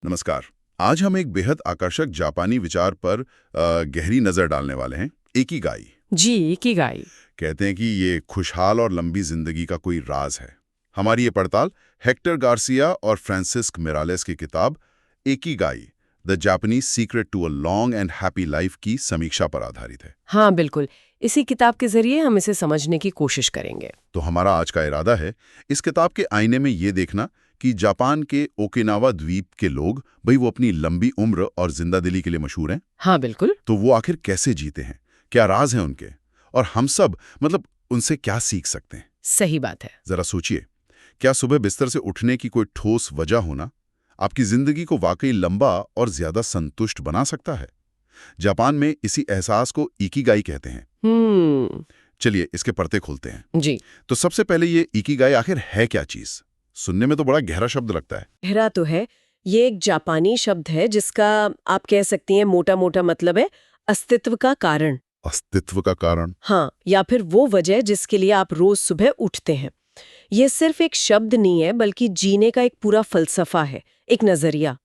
नमस्कार। आज हम एक बेहद आकर्षक जापानी विचार पर गहरी नजर डालने वाले हैं। इकिगाई। जी, इकिगाई। कहते हैं कि ये खुशहाल और लंबी जिंदगी का कोई राज है। हमारी ये पड़ताल हेक्टर गार्सिया और फ्रांसिस्क मिरालेस की किताब Ikigai the Japanese secret to a long and happy life की समीक्षा पर आधारित है। हाँ, बिल्कुल। इसी किताब के जरिए हम इसे समझने की कोशिश करेंगे। तो हमारा आज का इरादा है इस किताब के आईने में ये देखना कि जापान के ओकिनावा द्वीप के लोग भाई वो अपनी लंबी उम्र और जिंदा दिली के लिए मशहूर हैं। हाँ, बिल्कुल। तो वो आखिर कैसे जीते हैं, क्या राज हैं उनके, और हम सब मतलब उनसे क्या सीख सकते हैं। सही बात है। जरा सोचिए, क्या सुबह बिस्तर से उठने की कोई ठोस वजह होना आपकी जिंदगी को वाकई लंबा और ज्यादा संतुष्ट बना सकता है। जापान में इसी एहसास को इकिगाई कहते हैं। चलिए इसके पर्दे खोलते हैं। जी। तो सबसे पहले ये इकिगाई आखिर है क्या चीज। सुनने में तो बड़ा गहरा शब्द लगता है। गहरा तो है। ये एक जापानी शब्द है जिसका आप कह सकती हैं मोटा मोटा मतलब है अस्तित्व का कारण। अस्तित्व का कारण। हाँ, या फिर वो वजह जिसके लिए आप रोज सुबह उठते हैं। ये सिर्फ एक शब्द नहीं है बल्कि जीने का एक पूरा फलसफा है, एक नजरिया।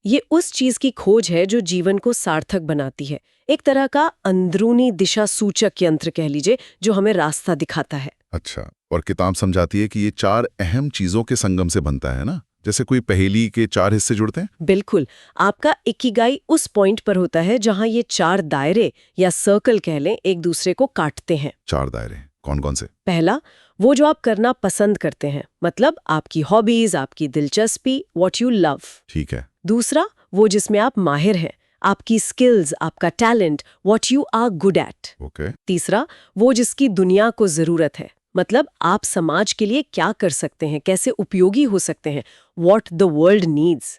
ये उस चीज की खोज है जो जीवन को सार्थक बनाती है, एक तरह का अंदरूनी दिशा सूचक यंत्र कह लीजिए जो हमें रास्ता दिखाता है। अच्छा, और किताब समझाती है कि ये चार अहम चीजों के संगम से बनता है ना, जैसे कोई पहेली के चार हिस्से जुड़ते हैं। बिल्कुल। आपका इकिगाई उस पॉइंट पर होता है जहां ये चार दायरे या सर्कल कह लें एक दूसरे को काटते हैं। चार दायरे कौन कौन से? पहला, वो जो आप करना पसंद करते हैं, मतलब आपकी हॉबीज, आपकी दिलचस्पी, व्हाट यू लव। ठीक है। दूसरा, वो जिसमें आप माहिर हैं, आपकी स्किल्स, आपका talent, what you are good at. Okay. तीसरा, वो जिसकी दुनिया को जरूरत है, मतलब आप समाज के लिए क्या कर सकते हैं, कैसे उपयोगी हो सकते हैं, व्हाट द वर्ल्ड नीड्स।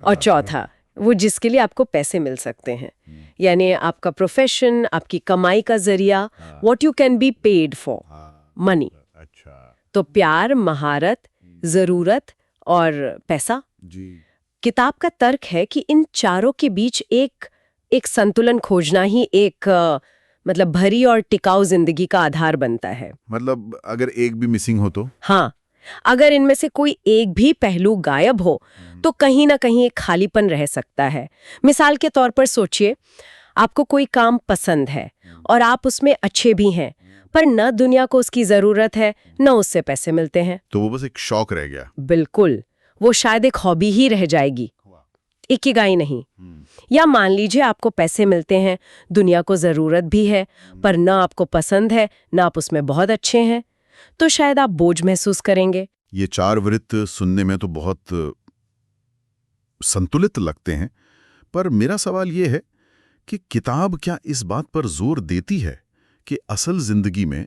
और चौथा, वो जिसके लिए आपको पैसे मिल सकते हैं, यानी आपका प्रोफेशन, आपकी कमाई का जरिया, what you can be paid for, money. अच्छा तो प्यार, महारत, जरूरत और पैसा। जी। किताब का तर्क है कि इन चारों के बीच एक संतुलन खोजना ही मतलब भरी और टिकाऊ जिंदगी का आधार बनता है। मतलब अगर एक भी मिसिंग हो तो? हाँ, अगर इनमें से कोई एक भी पहलू गायब हो तो कहीं ना कहीं एक खालीपन रह सकता है। मिसाल के तौर पर सोचिए, आपको कोई काम पसंद है और आप उसमें अच्छे भी हैं, पर न दुनिया को उसकी जरूरत है, न उससे पैसे मिलते हैं। तो वो बस एक शौक रह गया। बिल्कुल, वो शायद एक हॉबी ही रह जाएगी, इकिगाई नहीं। या मान लीजिए आपको पैसे मिलते हैं, दुनिया को जरूरत भी है, पर न आपको पसंद है, न आप उसमें बहुत अच्छे हैं, तो शायद आप बोझ महसूस करेंगे। ये चार वृत्त सुनने में तो बहुत संतुलित लगते हैं, पर मेरा सवाल ये है कि किताब क्या इस बात पर जोर देती है कि असल जिंदगी में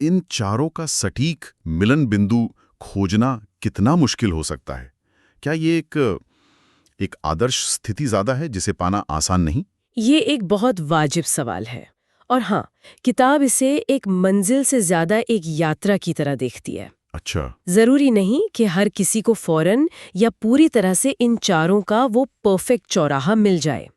इन चारों का सटीक मिलन बिंदु खोजना कितना मुश्किल हो सकता है? क्या ये एक आदर्श स्थिति ज्यादा है जिसे पाना आसान नहीं? ये एक बहुत वाजिब सवाल है, और हाँ, किताब इसे एक मंजिल से ज्यादा एक यात्रा की तरह देखती है। अच्छा। जरूरी नहीं कि हर किसी को फौरन या पूरी तरह से इन चारों का वो परफेक्ट चौराहा मिल जाए।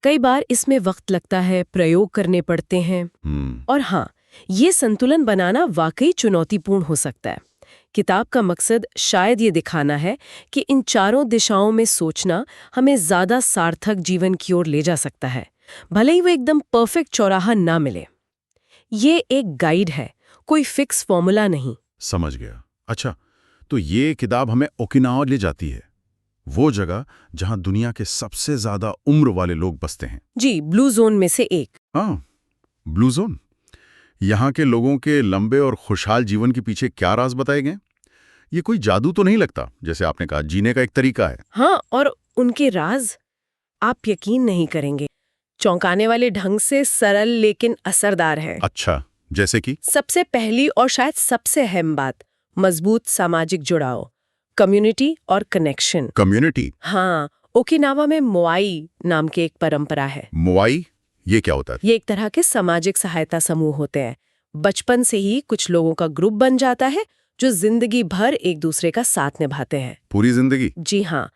कई बार इसमें वक्त लगता है, प्रयोग करने पड़ते हैं। और हाँ, ये संतुलन बनाना वाकई चुनौतीपूर्ण हो सकता है। किताब का मकसद शायद ये दिखाना है कि इन चारों दिशाओं में सोचना हमें ज्यादा सार्थक जीवन की ओर ले जा सकता है, भले ही वो एकदम परफेक्ट चौराहा ना मिले। ये एक गाइड है, कोई फिक्स फॉर्मूला नहीं। समझ गया। अच्छा, तो ये किताब हमें ओकिनावा ले जाती है, वो जगह जहां दुनिया के सबसे ज्यादा उम्र वाले लोग बसते हैं। जी, ब्लू जोन में से एक। हाँ, ब्लू जोन। यहाँ के लोगों के लंबे और खुशहाल जीवन के पीछे क्या राज बताए गए? ये कोई जादू तो नहीं लगता, जैसे आपने कहा जीने का एक तरीका है। हाँ, और उनके राज आप यकीन नहीं करेंगे, चौंकाने वाले ढंग से सरल लेकिन असरदार है। अच्छा, जैसे कि? सबसे पहली और शायद सबसे अहम बात, मजबूत सामाजिक जुड़ाव, कम्युनिटी और कनेक्शन। कम्युनिटी? हाँ, ओकिनावा में मोआई नाम की एक परंपरा है। मोआई? ये क्या होता है? ये एक तरह के सामाजिक सहायता समूह होते हैं। बचपन से ही कुछ लोगों का ग्रुप बन जाता है जो जिंदगी भर एक दूसरे का साथ निभाते हैं। पूरी जिंदगी? जी हाँ,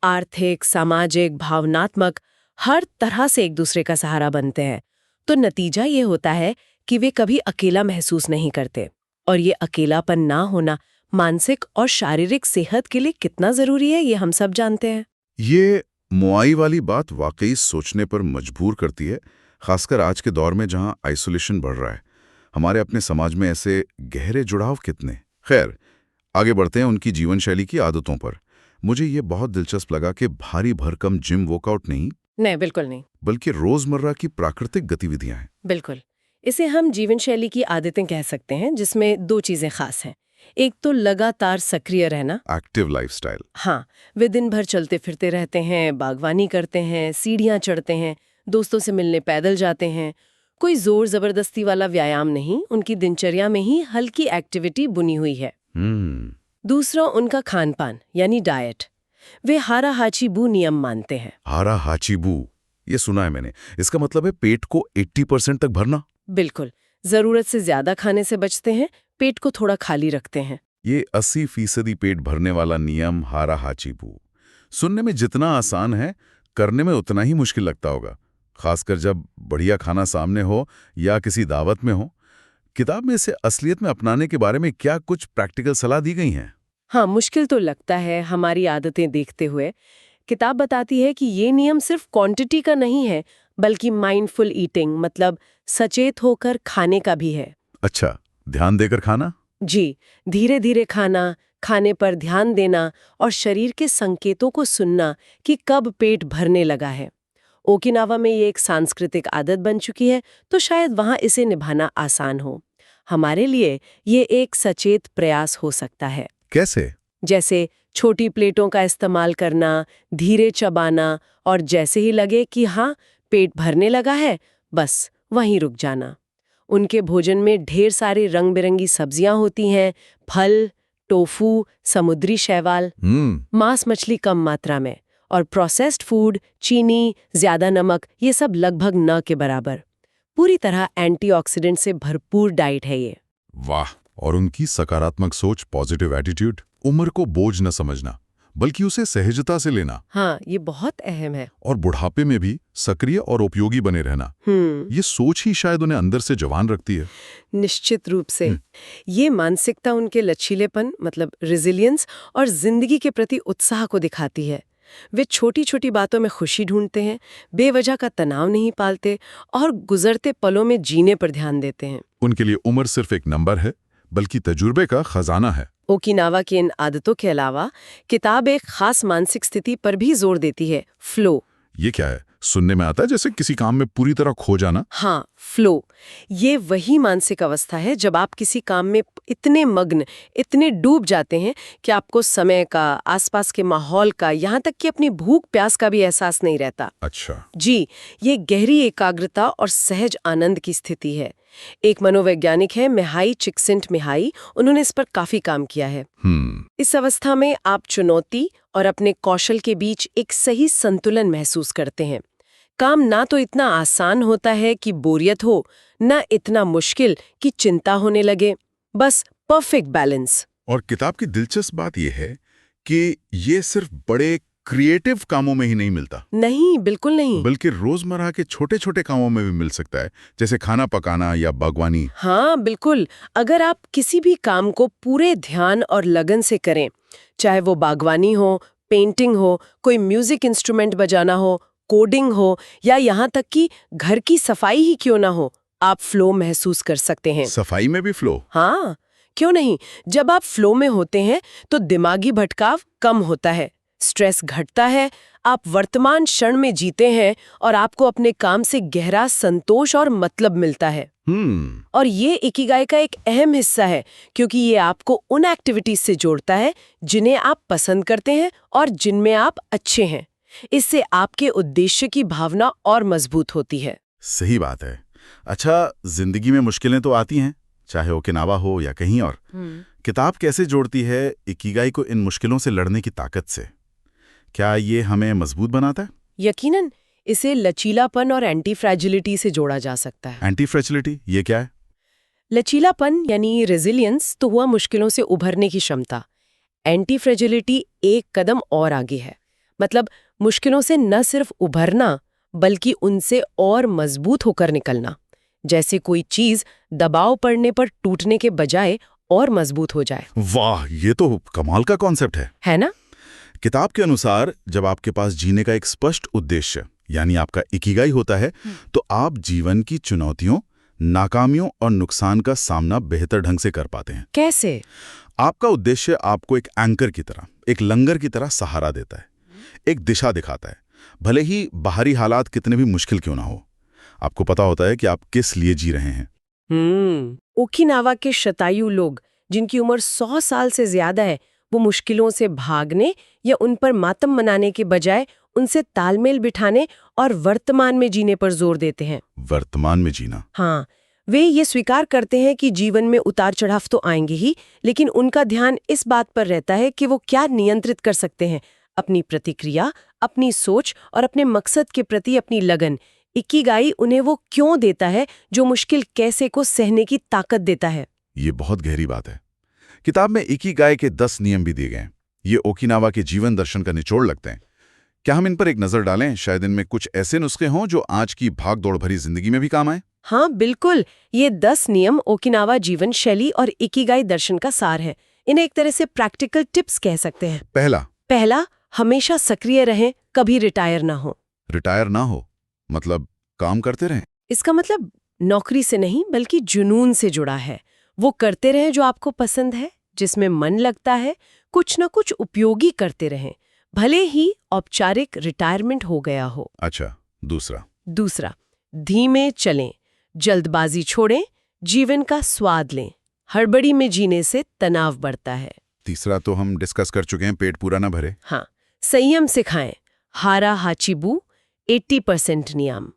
आर्थिक, सामाजिक, भावनात्मक, हर तरह से एक दूसरे का सहारा बनते हैं। तो नतीजा ये होता है कि वे कभी अकेला महसूस नहीं करते, और ये अकेलापन ना होना मानसिक और शारीरिक सेहत के लिए कितना जरूरी है ये हम सब जानते हैं। ये मुआई वाली बात वाकई सोचने पर मजबूर करती है, खासकर आज के दौर में जहां आइसोलेशन बढ़ रहा है। हमारे अपने समाज में ऐसे गहरे जुड़ाव कितने। खैर, आगे बढ़ते हैं उनकी जीवन शैली की आदतों पर। मुझे ये बहुत दिलचस्प लगा कि भारी भरकम जिम वर्कआउट नहीं, बिल्कुल नहीं। बल्कि रोजमर्रा की प्राकृतिक गतिविधियां हैं। बिल्कुल, इसे हम जीवन शैली की आदतें कह सकते हैं, जिसमें 2 चीजें खास हैं। एक तो लगातार सक्रिय रहना, एक्टिव लाइफस्टाइल। हाँ, वे दिन भर चलते फिरते रहते हैं, बागवानी करते हैं, सीढ़ियाँ चढ़ते हैं, दोस्तों से मिलने पैदल जाते हैं। कोई जोर जबरदस्ती वाला व्यायाम नहीं, उनकी दिनचर्या में ही हल्की एक्टिविटी बुनी हुई है। दूसरा उनका खान पान यानी डाइट। वे हारा हाचीबू नियम मानते हैं। हारा हाचीबू, ये सुना है मैंने। इसका मतलब है पेट को 80% तक भरना। बिल्कुल, जरूरत से ज्यादा खाने से बचते हैं, पेट को थोड़ा खाली रखते हैं। ये 80% पेट भरने वाला नियम हारा हाचीबू सुनने में जितना आसान है, करने में उतना ही मुश्किल लगता होगा, खासकर जब बढ़िया खाना सामने हो या किसी दावत में हो। किताब में इसे असलियत में अपनाने के बारे में क्या कुछ प्रैक्टिकल सलाह दी गई हैं? हाँ, मुश्किल तो लगता है हमारी आदतें देखते हुए। किताब बताती है कि ये नियम सिर्फ क्वांटिटी का नहीं है, बल्कि माइंडफुल ईटिंग मतलब सचेत होकर खाने का भी है। अच्छा, ध्यान देकर खाना? जी, धीरे धीरे खाना, खाने पर ध्यान देना और शरीर के संकेतों को सुनना कि कब पेट भरने लगा है। ओकिनावा में ये एक सांस्कृतिक आदत बन चुकी है, तो शायद वहाँ इसे निभाना आसान हो। हमारे लिए ये एक सचेत प्रयास हो सकता है। कैसे? जैसे छोटी प्लेटों का इस्तेमाल करना, धीरे चबाना और जैसे ही लगे कि हाँ, पेट भरने लगा है, बस वहीं रुक जाना। उनके भोजन में ढेर सारी रंग बिरंगी सब्जियां होती हैं, फल, टोफू, समुद्री शैवाल, मांस मछली कम मात्रा में, और प्रोसेस्ड फूड, चीनी, ज्यादा नमक, ये सब लगभग न के बराबर। पूरी तरह एंटीऑक्सीडेंट से भरपूर डाइट है ये। वाह! और उनकी सकारात्मक सोच, पॉजिटिव एटीट्यूड, उम्र को बोझ न समझना, बल्कि उसे सहजता से लेना। हाँ, ये बहुत अहम है। और बुढ़ापे में भी सक्रिय और उपयोगी बने रहना, ये सोच ही शायद उन्हें अंदर से जवान रखती है। निश्चित रूप से। ये मानसिकता उनके लचीलेपन मतलब रेजिलियंस और जिंदगी के प्रति उत्साह को दिखाती है। वे छोटी छोटी बातों में खुशी ढूंढते हैं, बेवजह का तनाव नहीं पालते और गुजरते पलों में जीने पर ध्यान देते हैं। उनके लिए उम्र सिर्फ एक नंबर है, बल्कि तजुर्बे का खजाना है। ओकिनावा की इन आदतों के अलावा किताब एक खास मानसिक स्थिति पर भी जोर देती है, फ्लो। ये क्या है? सुनने में आता है जैसे किसी काम में पूरी तरह खो जाना। हाँ, फ्लो। ये वही मानसिक अवस्था है जब आप किसी काम में इतने मग्न, इतने डूब जाते हैं कि आपको समय का, आसपास के माहौल का, यहाँ तक कि अपनी भूख प्यास का भी एहसास नहीं रहता। अच्छा। जी, ये गहरी एकाग्रता और सहज आनंद की स्थिति है। एक मनोवैज्ञानिक है मिहाई चिक्सिंट-मिहाई, उन्होंने इस पर काफी काम किया है। इस अवस्था में आप चुनौती और अपने कौशल के बीच एक सही संतुलन महसूस करते हैं। काम ना तो इतना आसान होता है कि बोरियत हो, ना इतना मुश्किल कि चिंता होने लगे, बस परफेक्ट बैलेंस। और किताब की दिलचस्प बात यह है कि ये सिर्फ बड़े क्रिएटिव कामों में ही नहीं मिलता। नहीं, बिल्कुल नहीं। बल्कि रोजमर्रा के छोटे छोटे कामों में भी मिल सकता है, जैसे खाना पकाना या बागवानी। हाँ, बिल्कुल। अगर आप किसी भी काम को पूरे ध्यान और लगन से करें, चाहे वो बागवानी हो, पेंटिंग हो, कोई म्यूजिक इंस्ट्रूमेंट बजाना हो, कोडिंग हो या यहाँ तक कि घर की सफाई ही क्यों ना हो, आप फ्लो महसूस कर सकते हैं। सफाई में भी फ्लो? हाँ, क्यों नहीं। जब आप फ्लो में होते हैं तो दिमागी भटकाव कम होता है, स्ट्रेस घटता है, आप वर्तमान क्षण में जीते हैं और आपको अपने काम से गहरा संतोष और मतलब मिलता है। और ये इकिगाई का एक अहम हिस्सा है, क्योंकि ये आपको उन एक्टिविटीज से जोड़ता है जिन्हें आप पसंद करते हैं और जिनमें आप अच्छे हैं। इससे आपके उद्देश्य की भावना और मजबूत होती है। सही बात है। अच्छा, जिंदगी में मुश्किलें तो आती हैं, चाहे ओकिनावा हो या कहीं और। किताब कैसे जोड़ती है इकिगाई को इन मुश्किलों से लड़ने की ताकत से? क्या ये हमें मजबूत बनाता है? यकीनन, इसे लचीलापन और एंटी फ्रैजिलिटी से जोड़ा जा सकता है। एंटी फ्रैजिलिटी ये क्या है? लचीलापन यानी रेजिलियंस तो हुआ मुश्किलों से उभरने की क्षमता। एंटी फ्रैजिलिटी एक कदम और आगे है, मतलब मुश्किलों से न सिर्फ उभरना बल्कि उनसे और मजबूत होकर निकलना। जैसे कोई चीज दबाव पड़ने पर टूटने के बजाय और मजबूत हो जाए। वाह, ये तो कमाल का कॉन्सेप्ट है ना? किताब के अनुसार जब आपके पास जीने का एक स्पष्ट उद्देश्य यानी आपका इकिगाई होता है तो आप जीवन की चुनौतियों, नाकामियों और नुकसान का सामना बेहतर ढंग से कर पाते हैं। कैसे? आपका उद्देश्य आपको एक एंकर की तरह, एक लंगर की तरह सहारा देता है, एक दिशा दिखाता है। भले ही बाहरी हालात कितने भी मुश्किल क्यों ना हो, आपको पता होता है कि आप किस लिए जी रहे हैं। ओकिनावा के शतायु लोग जिनकी उम्र 100 साल से ज्यादा है, वो मुश्किलों से भागने या उन पर मातम मनाने के बजाय उनसे तालमेल बिठाने और वर्तमान में जीने पर जोर देते हैं। वर्तमान में जीना? हाँ, वे ये स्वीकार करते हैं कि जीवन में उतार चढ़ाव तो आएंगे ही, लेकिन उनका ध्यान इस बात पर रहता है कि वो क्या नियंत्रित कर सकते हैं, अपनी प्रतिक्रिया, अपनी सोच और अपने मकसद के प्रति अपनी लगन। इकिगाई उन्हें वो क्यों देता है जो मुश्किल कैसे को सहने की ताकत देता है। ये बहुत गहरी बात है। किताब में इकिगाई के 10 नियम भी दिए गए हैं। ये ओकिनावा के जीवन दर्शन का निचोड़ लगते हैं। क्या हम इन पर एक नजर डालें? शायद इनमें कुछ ऐसे नुस्खे हों जो आज की भाग-दौड़ भरी जिंदगी में भी काम आए। हाँ बिल्कुल, ये 10 नियम ओकिनावा जीवन शैली और इकिगाई दर्शन का सार है। इन्हें एक तरह से प्रैक्टिकल टिप्स कह सकते हैं। पहला, हमेशा सक्रिय रहें, कभी रिटायर ना हो। रिटायर ना हो मतलब काम करते रहें? इसका मतलब नौकरी से नहीं बल्कि जुनून से जुड़ा है। वो करते रहें जो आपको पसंद है, जिसमें मन लगता है, कुछ न कुछ उपयोगी करते रहें, भले ही औपचारिक रिटायरमेंट हो गया हो। अच्छा, दूसरा, धीमे चलें, जल्दबाजी छोड़ें, जीवन का स्वाद लें। हड़बड़ी में जीने से तनाव बढ़ता है। तीसरा तो हम डिस्कस कर चुके हैं, पेट पूरा ना भरे। हाँ, संयम सिखाएं, हारा हाचिबू 80% नियम।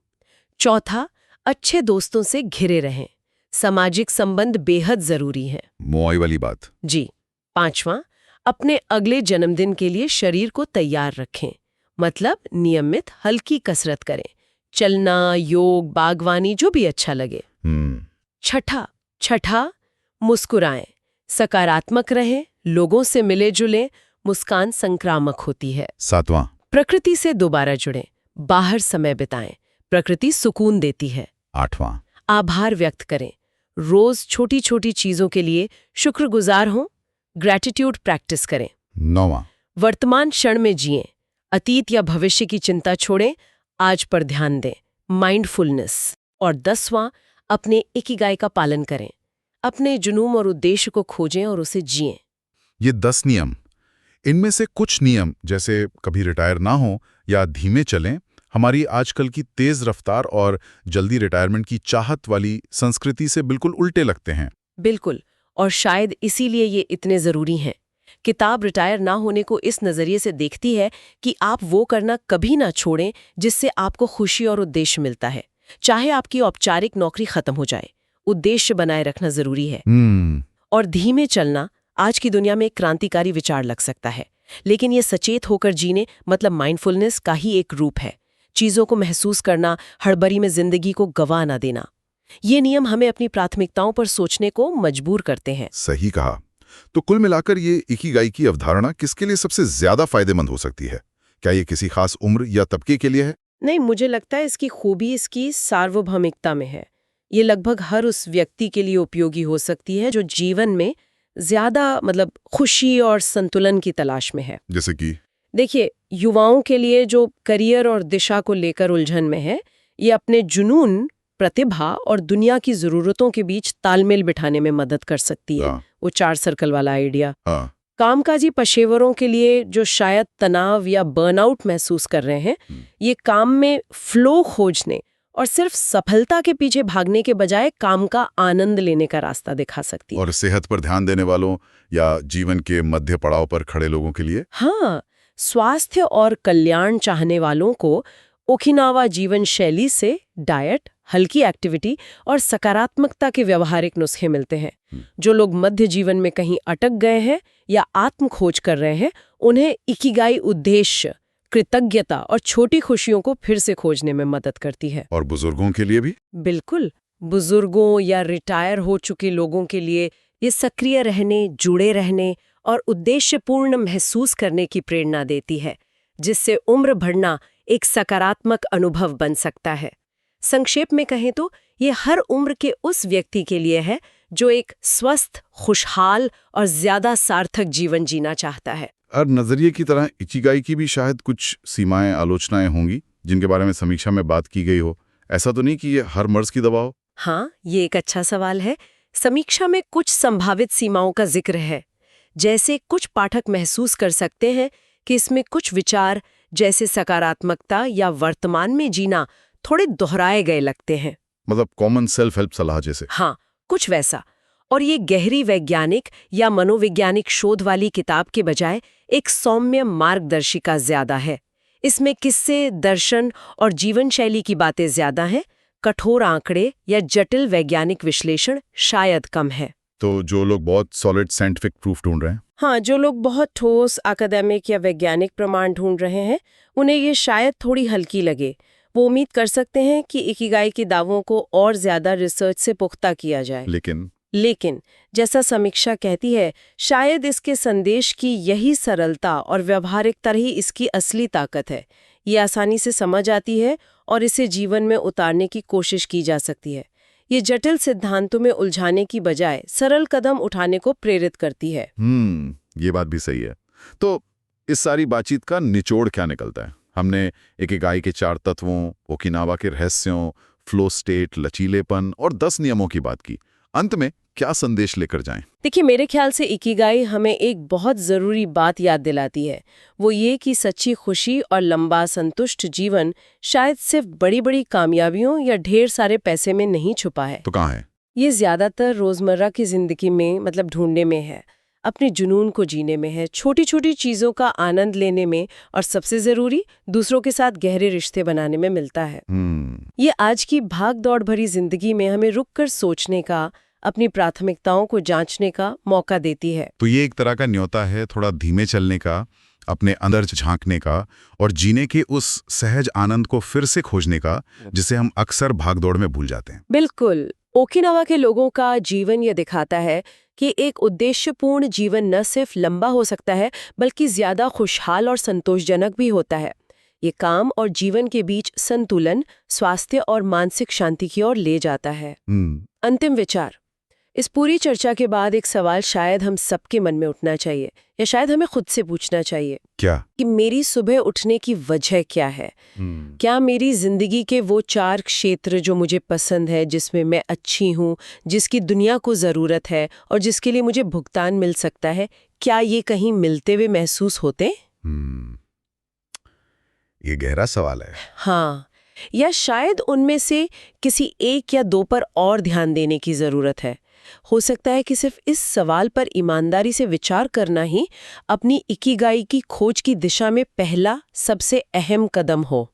चौथा, अच्छे दोस्तों से घिरे रहें, सामाजिक संबंध बेहद जरूरी है। मोआई वाली बात। जी। पांचवां, अपने अगले जन्मदिन के लिए शरीर को तैयार रखें, मतलब नियमित हल्की कसरत करें, चलना, योग, बागवानी, जो भी अच्छा लगे। छठा, मुस्कुराएं, सकारात्मक रहें, लोगों से मिले जुले, मुस्कान संक्रामक होती है। सातवां, प्रकृति से दोबारा जुड़ें, बाहर समय बिताएं, प्रकृति सुकून देती है। आठवां, आभार व्यक्त करें, रोज छोटी छोटी चीजों के लिए शुक्रगुजार हों, ग्रैटिट्यूड प्रैक्टिस करें। नौवां, वर्तमान क्षण में जिएं, अतीत या भविष्य की चिंता छोड़ें, आज पर ध्यान दें, माइंडफुलनेस। और 10वां, अपने इकिगाई का पालन करें, अपने जुनून और उद्देश्य को खोजें और उसे जिएं। ये 10 नियम, इनमें से कुछ नियम जैसे कभी रिटायर ना हो या धीमे चलें, हमारी आजकल की तेज रफ्तार और जल्दी रिटायरमेंट की चाहत वाली संस्कृति से बिल्कुल उल्टे लगते हैं। बिल्कुल, और शायद इसीलिए ये इतने जरूरी हैं। किताब रिटायर ना होने को इस नजरिए से देखती है कि आप वो करना कभी ना छोड़ें जिससे आपको खुशी और उद्देश्य मिलता है। चाहे आपकी औपचारिक नौकरी खत्म हो जाए, उद्देश्य बनाए रखना जरूरी है। और धीमे चलना आज की दुनिया में एक क्रांतिकारी विचार लग सकता है, लेकिन ये सचेत होकर जीने मतलब माइंडफुलनेस का ही एक रूप है। चीजों को महसूस करना, हड़बड़ी में जिंदगी को गवा ना देना। ये नियम हमें अपनी प्राथमिकताओं पर सोचने को मजबूर करते हैं। सही कहा। तो कुल मिलाकर ये इकिगाई की अवधारणा किसके लिए सबसे ज्यादा फायदेमंद हो सकती है? क्या ये किसी खास उम्र या तबके के लिए है? नहीं, मुझे लगता है इसकी खूबी इसकी सार्वभौमिकता में है। ये लगभग हर उस व्यक्ति के लिए उपयोगी हो सकती है जो जीवन में ज्यादा खुशी और संतुलन की तलाश में है। जैसे कि देखिए, युवाओं के लिए जो करियर और दिशा को लेकर उलझन में है, ये अपने जुनून, प्रतिभा और दुनिया की जरूरतों के बीच तालमेल बिठाने में मदद कर सकती है। वो 4 सर्कल वाला आइडिया। कामकाजी पेशेवरों के लिए जो शायद तनाव या बर्नआउट महसूस कर रहे हैं, ये काम में फ्लो खोजने और सिर्फ सफलता के पीछे भागने के बजाय काम का आनंद लेने का रास्ता दिखा सकती है। और सेहत पर ध्यान देने वालों या जीवन के मध्य पड़ाव पर खड़े लोगों के लिए? हाँ, स्वास्थ्य और कल्याण चाहने वालों को ओकिनावा जीवन शैली से डाइट, हल्की एक्टिविटी और सकारात्मकता के व्यवहारिक नुस्खे मिलते हैं। जो लोग मध्य जीवन में कहीं अटक गए हैं या आत्म खोज कर रहे हैं, उन्हें इकिगाई उद्देश्य, कृतज्ञता और छोटी खुशियों को फिर से खोजने में मदद करती है। और बुजुर्गों के लिए भी? बिल्कुल, बुजुर्गों या रिटायर हो चुके लोगों के लिए ये सक्रिय रहने, जुड़े रहने और उद्देश्यपूर्ण महसूस करने की प्रेरणा देती है, जिससे उम्र बढ़ना एक सकारात्मक अनुभव बन सकता है। संक्षेप में कहें तो ये हर उम्र के उस व्यक्ति के लिए है जो एक स्वस्थ, खुशहाल और ज्यादा सार्थक जीवन जीना चाहता है। और नजरिए की तरह इकिगाई की भी शायद कुछ सीमाएं, आलोचनाएं होंगी जिनके बारे में समीक्षा में बात की गई हो। ऐसा तो नहीं कि ये हर मर्ज की दवा हो? हाँ, ये एक अच्छा सवाल है। समीक्षा में कुछ संभावित सीमाओं का जिक्र है। जैसे कुछ पाठक महसूस कर सकते हैं कि इसमें कुछ विचार जैसे सकारात्मकता या वर्तमान में जीना थोड़े दोहराए गए लगते हैं। मतलब कॉमन सेल्फ हेल्प सलाह जैसे? हाँ, कुछ वैसा। और ये गहरी वैज्ञानिक या मनोवैज्ञानिक शोध वाली किताब के बजाय एक सौम्य मार्गदर्शिका ज्यादा है। इसमें किस्से, दर्शन और जीवन शैली की बातें ज्यादा हैं। कठोर आंकड़े या जटिल वैज्ञानिक विश्लेषण शायद कम है। तो जो लोग बहुत सॉलिड साइंटिफिक प्रूफ ढूंढ रहे हैं, हाँ, जो लोग बहुत ठोस अकादमिक या वैज्ञानिक प्रमाण ढूंढ रहे हैं, उन्हें ये शायद थोड़ी हल्की लगे। वो उम्मीद कर सकते हैं कि इकिगाई के दावों को और ज्यादा रिसर्च से पुख्ता किया जाए। लेकिन जैसा समीक्षा कहती है, शायद इसके संदेश की यही सरलता और व्यावहारिकता ही इसकी असली ताकत है। ये आसानी से समझ आती है और इसे जीवन में उतारने की कोशिश की जा सकती है। ये जटिल सिद्धांतों में उलझाने की बजाय सरल कदम उठाने को प्रेरित करती है। ये बात भी सही है। तो इस सारी बातचीत का निचोड़ क्या निकलता है? हमने इकिगाई के 4 तत्वों, ओकिनावा के रहस्यों, फ्लो स्टेट, लचीलेपन और 10 नियमों की बात की। अंत में क्या संदेश लेकर जाएं? देखिए, मेरे ख्याल से इकिगाई हमें एक बहुत जरूरी बात याद दिलाती है। वो ये कि सच्ची खुशी और लंबा संतुष्ट जीवन शायद सिर्फ बड़ी बड़ी कामयाबियों या ढेर सारे पैसे में नहीं छुपा है। तो कहाँ है? ये ज्यादातर रोजमर्रा की जिंदगी में, मतलब ढूंढने में है, अपने जुनून को जीने में है, छोटी छोटी चीजों का आनंद लेने में, और सबसे जरूरी दूसरों के साथ गहरे रिश्ते बनाने में मिलता है। ये आज की भाग दौड़ भरी जिंदगी में हमें रुककर सोचने का, अपनी प्राथमिकताओं को जांचने का मौका देती है। तो ये एक तरह का न्योता है, थोड़ा धीमे चलने का, अपने अंदर झांकने का और जीने के उस सहज आनंद को फिर से खोजने का, जिसे हम अक्सर भागदौड़ में भूल जाते हैं। बिल्कुल। ओकिनावा के लोगों का जीवन ये दिखाता है कि एक उद्देश्यपूर्ण जीवन न सिर्फ लंबा हो सकता है, बल्कि ज्यादा खुशहाल और संतोषजनक भी होता है। ये काम और जीवन के बीच संतुलन, स्वास्थ्य और मानसिक शांति की ओर ले जाता है। अंतिम विचार। इस पूरी चर्चा के बाद एक सवाल शायद हम सबके मन में उठना चाहिए, या शायद हमें खुद से पूछना चाहिए। क्या? कि मेरी सुबह उठने की वजह क्या है? क्या मेरी जिंदगी के वो 4 क्षेत्र जो मुझे पसंद है, जिसमें मैं अच्छी हूँ, जिसकी दुनिया को जरूरत है और जिसके लिए मुझे भुगतान मिल सकता है, क्या ये कहीं मिलते हुए महसूस होते? ये गहरा सवाल है। हाँ, या शायद उनमें से किसी एक या 2 पर और ध्यान देने की जरूरत है। हो सकता है कि सिर्फ इस सवाल पर ईमानदारी से विचार करना ही अपनी इकिगाई की खोज की दिशा में पहला सबसे अहम कदम हो।